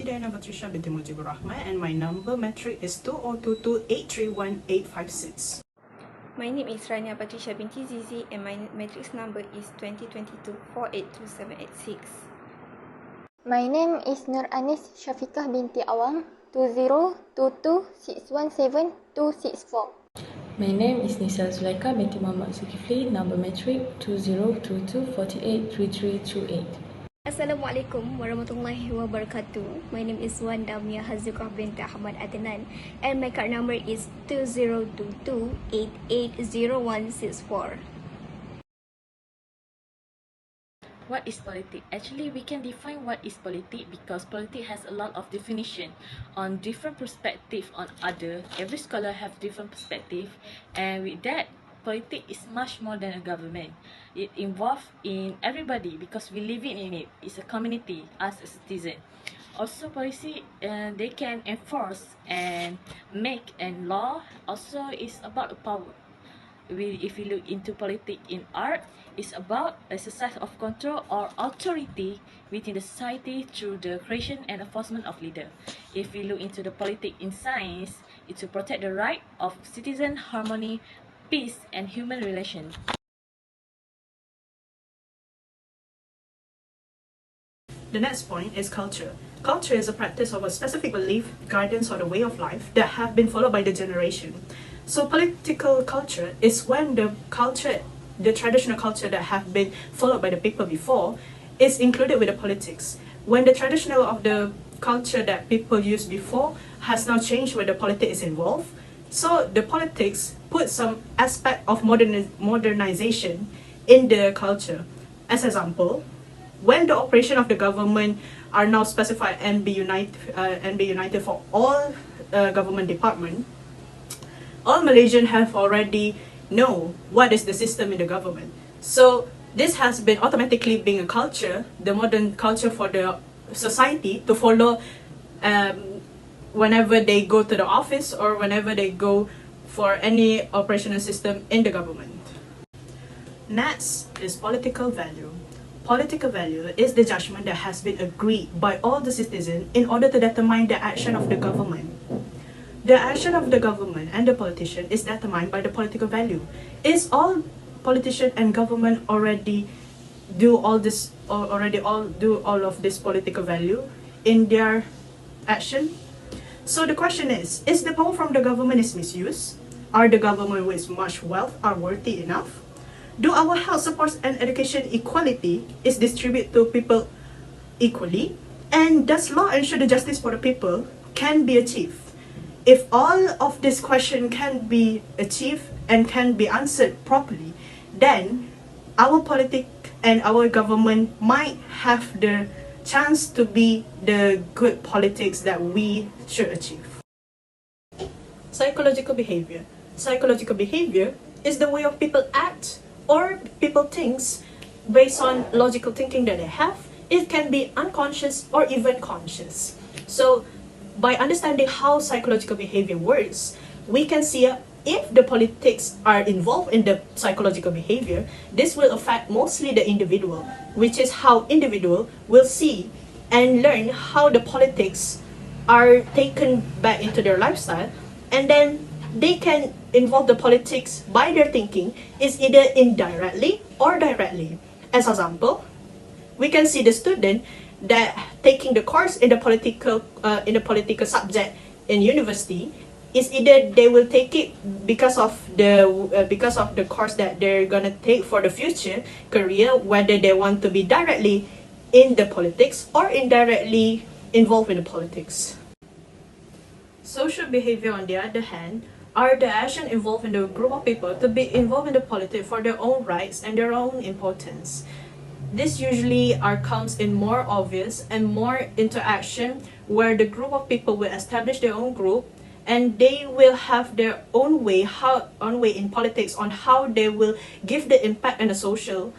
Today I'm Patricia binti Mujibur Rahman and my number metric is 2022831856. My name is Rania Patricia binti Zizi and my matrix number is 2022-482786. My name is Nur Anis Syafiqah binti Awang, 2022617264. My name is Nisa Zulaika binti Muhammad Zulkifli, number metric 2022483328. Assalamualaikum warahmatullahi wabarakatuh. My name is Wanda Mia Hazukah binti Ahmad Adnan and my card number is 2022880164. What is politic? Actually, we can define what is politic because politic has a lot of definition on different perspective on other. Every scholar have different perspective, and with that, politic is much more than a government. It involves in everybody because we live in it. It's a community as a citizen. Also, policy they can enforce and make and law. Also, is about power. If we look into politics in art, it's about exercise of control or authority within the society through the creation and enforcement of leader. If we look into the politics in science, it's to protect the right of citizen harmony, peace, and human relations. The next point is culture. Culture is a practice of a specific belief, guidance, or the way of life that have been followed by the generation. So political culture is when the traditional culture that have been followed by the people before is included with the politics. When the traditional of the culture that people used before has now changed where the politics is involved, so the politics put some aspect of modernization in the culture. As example, when the operation of the government are now specified and be united for all government department, all Malaysians have already know what is the system in the government. So this has been automatically being a culture, the modern culture for the society to follow whenever they go to the office or whenever they go for any operational system in the government. Next is political value. Political value is the judgment that has been agreed by all the citizens in order to determine the action of the government. The action of the government and the politician is determined by the political value. Is all politician and government already do all this of this political value in their action? So the question is the power from the government is misused? Are the government with much wealth are worthy enough? Do our health support and education equality is distributed to people equally? And does law ensure the justice for the people can be achieved? If all of this question can be achieved and can be answered properly, then our politic and our government might have the chance to be the good politics that we should achieve. Psychological behavior. Psychological behavior is the way of people act or people thinks based on logical thinking that they have. It can be unconscious or even conscious. So by understanding how psychological behavior works, we can see if the politics are involved in the psychological behavior, this will affect mostly the individual, which is how individual will see and learn how the politics are taken back into their lifestyle, and then they can involve the politics by their thinking is either indirectly or directly. As example, we can see the student that taking the course in the political subject in university is either they will take it because of the course that they're gonna take for the future career, whether they want to be directly in the politics or indirectly involved in the politics. Social behavior, on the other hand, are the action involved in the group of people to be involved in the politics for their own rights and their own importance. This usually comes in more obvious and more interaction where the group of people will establish their own group and they will have their own way in politics on how they will give the impact on the social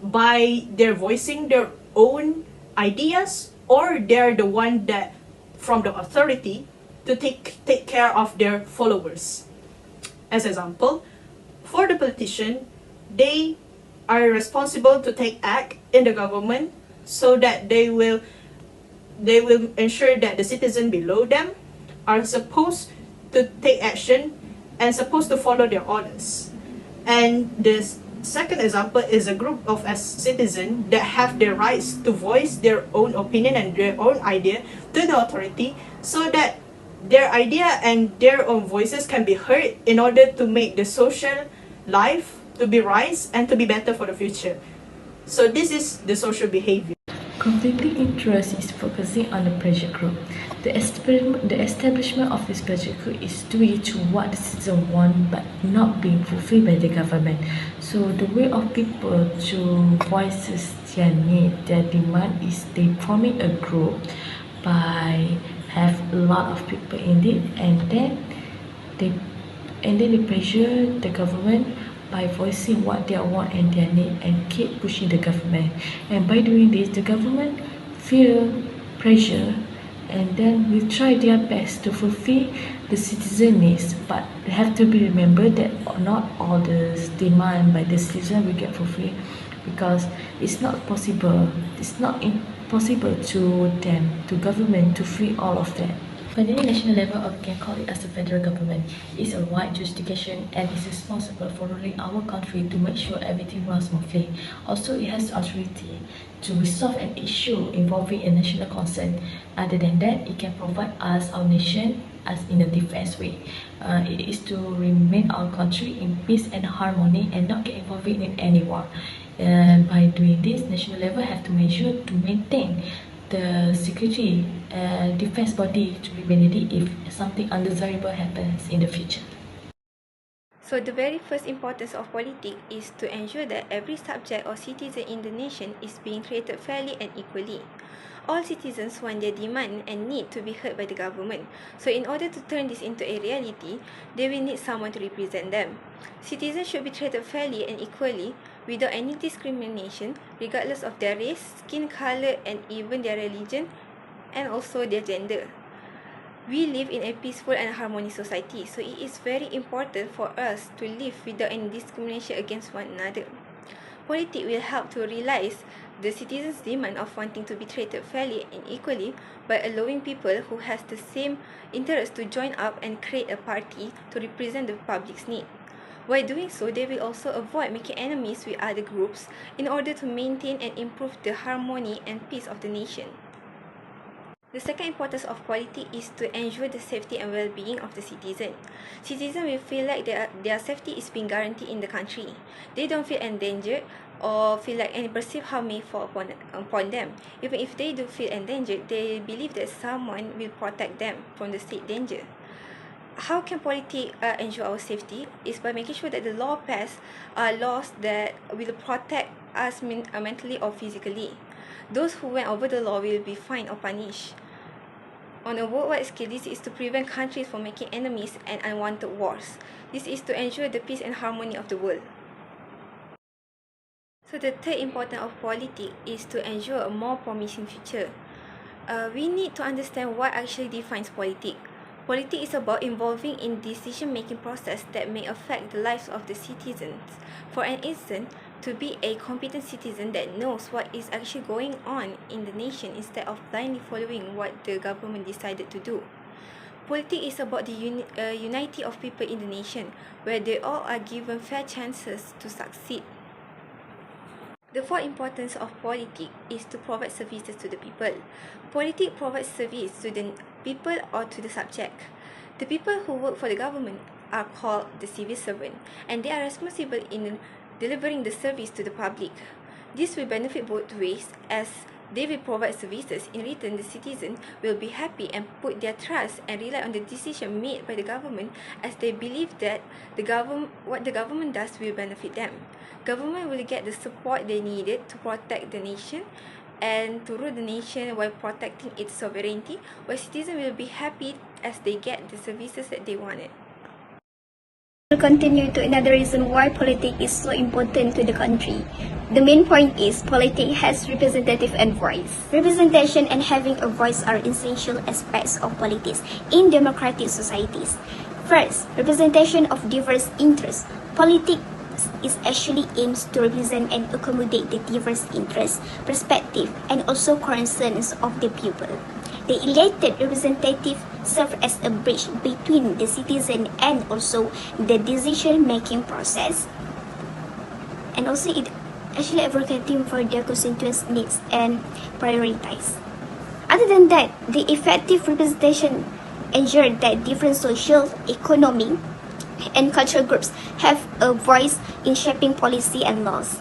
by their voicing their own ideas, or they're the one that from the authority to take care of their followers. As example, for the politician, they are responsible to take act in the government so that they will They will ensure that the citizens below them are supposed to take action and supposed to follow their orders. And the second example is a group of citizens that have the rights to voice their own opinion and their own idea to the authority, so that their idea and their own voices can be heard in order to make the social life to be rise and to be better for the future. So this is the social behavior. Conflicting interest is focusing on the pressure group. The establishment of this pressure group is due to what the citizens want but not being fulfilled by the government. So the way of people to voice their need, their demand is they forming a group by have a lot of people in it, and then they pressure the government by voicing what they want and their need and keep pushing the government. And by doing this, the government feel pressure and then will try their best to fulfill the citizen needs. But they have to be remembered that not all the demand by the citizen will get fulfilled, because it's not possible. It's not impossible to them, to government, to free all of that. But at the national level, or we can call it as the federal government, is a wide jurisdiction and is responsible for ruling our country to make sure everything runs smoothly. Also, it has the authority to resolve an issue involving a national concern. Other than that, it can provide us, our nation, as in a defense way. It is to remain our country in peace and harmony and not get involved in any war. And by doing this, national level have to make sure to maintain the security defense body to be ready if something undesirable happens in the future. So the very first importance of politics is to ensure that every subject or citizen in the nation is being treated fairly and equally. All citizens want their demand and need to be heard by the government. So in order to turn this into a reality, they will need someone to represent them. Citizens should be treated fairly and equally without any discrimination, regardless of their race, skin color, and even their religion, and also their gender. We live in a peaceful and harmonious society, so it is very important for us to live without any discrimination against one another. Politics will help to realize the citizens' demand of wanting to be treated fairly and equally by allowing people who has the same interest to join up and create a party to represent the public's need. By doing so, they will also avoid making enemies with other groups in order to maintain and improve the harmony and peace of the nation. The second importance of politics is to ensure the safety and well-being of the citizen. Citizens will feel like their safety is being guaranteed in the country. They don't feel endangered or feel like any perceived harm may fall upon them. Even if they do feel endangered, they believe that someone will protect them from the state danger. How can politics ensure our safety? Is by making sure that the law passed are laws that will protect us mentally or physically. Those who went over the law will be fined or punished. On a worldwide scale, this is to prevent countries from making enemies and unwanted wars. This is to ensure the peace and harmony of the world. So the third importance of politics is to ensure a more promising future. We need to understand what actually defines politics. Politics is about involving in decision-making process that may affect the lives of the citizens. For an instance, to be a competent citizen that knows what is actually going on in the nation instead of blindly following what the government decided to do. Politics is about the unity of people in the nation, where they all are given fair chances to succeed. The fourth importance of politics is to provide services to the people. Politics provides service to the people or to the subject. The people who work for the government are called the civil servant, and they are responsible in delivering the service to the public. This will benefit both ways, as they will provide services. In return, the citizen will be happy and put their trust and rely on the decision made by the government, as they believe that what the government does will benefit them. Government will get the support they needed to protect the nation and to rule the nation while protecting its sovereignty, while citizens will be happy as they get the services that they wanted. We'll continue to another reason why politics is so important to the country. The main point is politics has representative and voice. Representation and having a voice are essential aspects of politics in democratic societies. First, representation of diverse interests. Politics is actually aims to represent and accommodate the diverse interests, perspective, and also concerns of the people. The elected representative serve as a bridge between the citizen and also the decision-making process, and also it actually advocating for their constituents' needs and prioritize. Other than that, the effective representation ensures that different social, economic, and cultural groups have a voice in shaping policy and laws.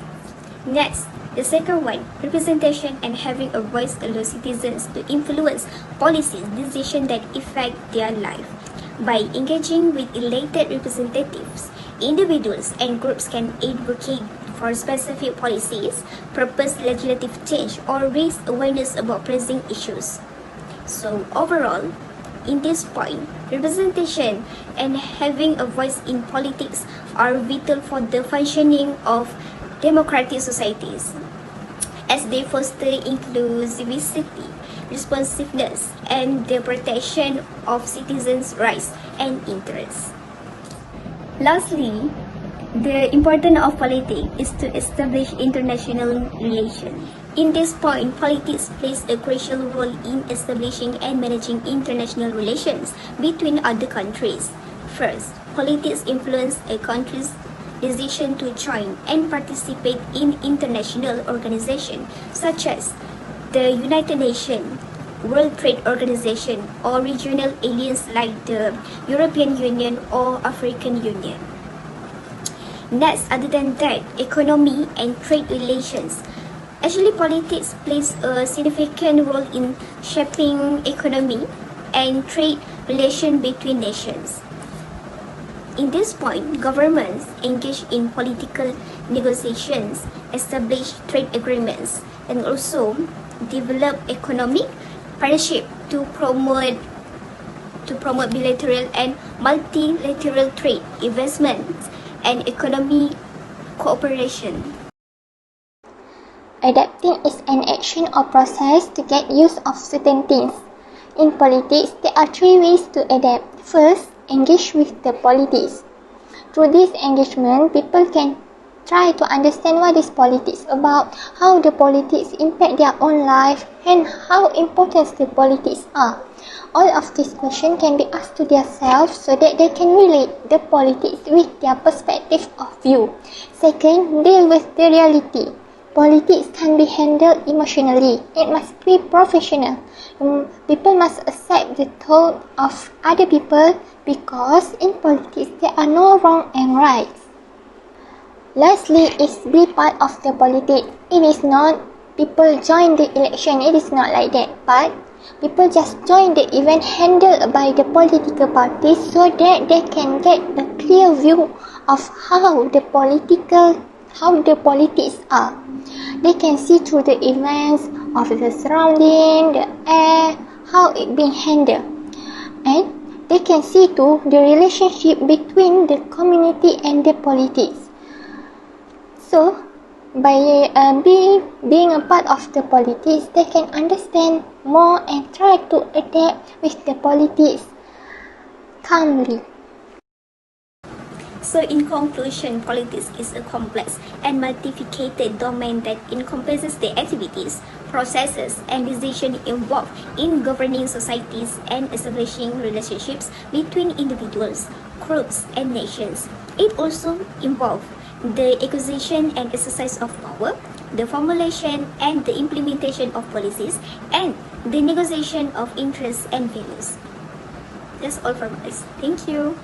Next, the second one, representation and having a voice allows citizens to influence policies, decisions that affect their life. By engaging with elected representatives, individuals and groups can advocate for specific policies, propose legislative change, or raise awareness about pressing issues. So overall, in this point, representation and having a voice in politics are vital for the functioning of democratic societies, as they foster inclusivity, responsiveness, and the protection of citizens' rights and interests. Lastly, the importance of politics is to establish international relations. In this point, politics plays a crucial role in establishing and managing international relations between other countries. First, politics influence a country's decision to join and participate in international organizations such as the United Nations, World Trade Organization, or regional alliances like the European Union or African Union. Next, other than that, economy and trade relations. Actually, politics plays a significant role in shaping economy and trade relations between nations. In this point, governments engage in political negotiations, establish trade agreements, and also develop economic partnership to promote bilateral and multilateral trade, investments, and economic cooperation. Adapting is an action or process to get use of certain things. In politics, there are three ways to adapt. First, engage with the politics. Through this engagement, people can try to understand what is politics about, how the politics impact their own life, and how important the politics are. All of these questions can be asked to themselves so that they can relate the politics with their perspective of view. Second, deal with the reality. Politics can be handled emotionally. It must be professional. People must accept the thought of other people because in politics there are no wrong and right. Lastly is be part of the politics. It is not people join the election. It is not like that. But people just join the event handled by the political parties so that they can get a clear view of how the politics are. They can see through the events of the surrounding, the air, how it being handled. And they can see too the relationship between the community and the politics. So, by being a part of the politics, they can understand more and try to adapt with the politics calmly. So in conclusion, politics is a complex and multifaceted domain that encompasses the activities, processes, and decisions involved in governing societies and establishing relationships between individuals, groups, and nations. It also involves the acquisition and exercise of power, the formulation and the implementation of policies, and the negotiation of interests and values. That's all from us. Thank you.